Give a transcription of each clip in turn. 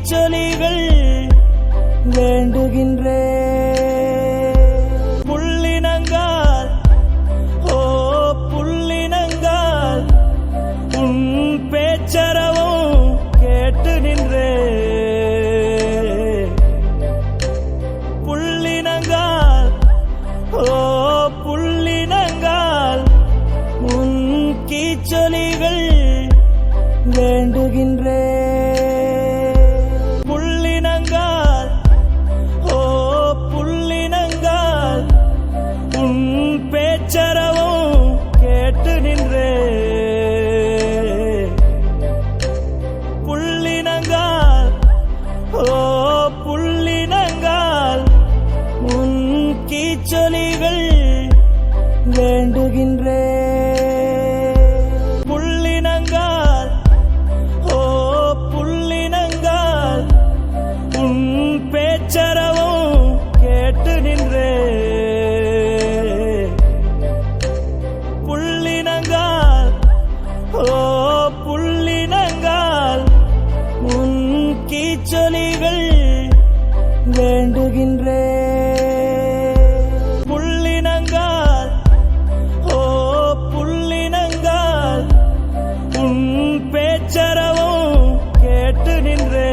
கீச்சொலிகள் வேண்டுகின்றே புள்ளினங்கால் ஓ புள்ளினங்கால் உன் பேச்சரவும் கேட்டு நின்றே புள்ளினங்கால் ஓ புள்ளினங்கால் உன் கீச்சொலிகள் வேண்டுகின்றே புள்ளினங்கால் ஓ புள்ளினங்கால் உன் பேச்சரவும் கேட்டு நின்றே புள்ளினங்கால் ஓ புள்ளினங்கால் உன் கீச்சொலிகள் வேண்டுகின்றே பேச்சரவும் கேட்டு நின்றே புள்ளினங்கால் ஓ புள்ளினங்கால் உன் கீச்சொலிகள் வேண்டுகின்றே புள்ளினங்கால் ஓ புள்ளினங்கால் உன் பேச்சரவும் கேட்டு நின்றே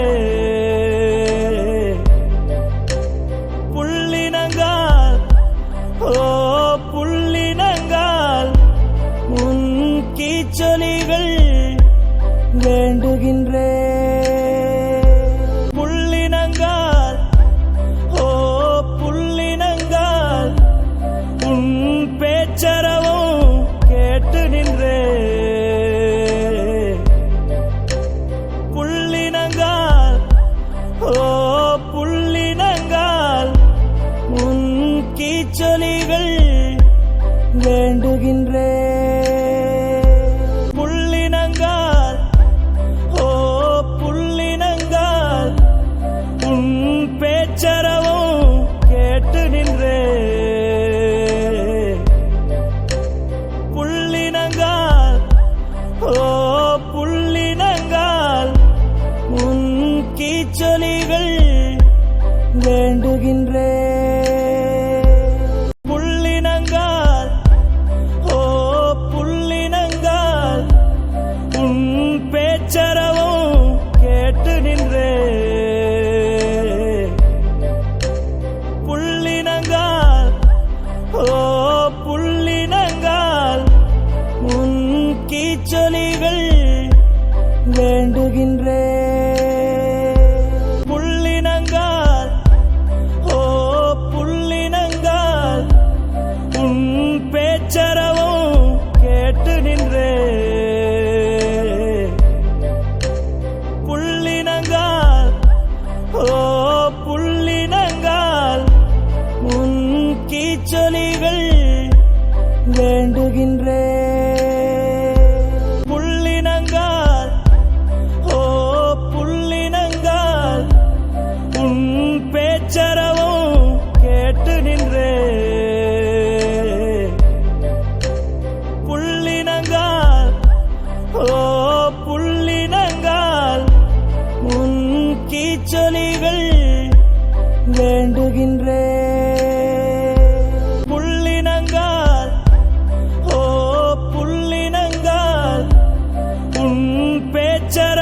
ஓ புள்ளினங்கால் உன் கீச்சொலிகள் வேண்டுகின்றே புள்ளினங்கால் ஓ புள்ளினங்கால் உன் பேச்சரவும் கேட்டு நின்றே புள்ளினங்கால் ஓ புள்ளினங்கால் உன் கீச்சொலிகள் வேண்டுகின்றே புள்ளினங்கால் ஓ புள்ளினங்கால் உன் பேச்சரவும் கேட்டு நின்றே புள்ளினங்கால் ஓ புள்ளினங்கால் உன் கீச்சொலிகள் வேண்டுகின்றே பேச்சரவும் கேட்டு நின்றே புள்ளினங்கால் ஓ புள்ளினங்கால் உன் கீச்சொலிகள் வேண்டுகின்றே புள்ளினங்கால் ஓ புள்ளினங்கால் உன் பேச்சரவும் கேட்டு நின்றே புள்ளினங்கால் ஓ புள்ளினங்கால் உன் கீச்சொலிகள் வேண்டுகின்றே புள்ளினங்கால் ஓ புள்ளினங்கால் உன் பேச்சரவும் கேட்டு நின்றே புள்ளினங்கால் ஓ புள்ளினங்கால் உன் கீச்சொலிகள் வேண்டுகின்றே புள்ளினங்கால் ஓ புள்ளினங்கால் உன் பேச்சர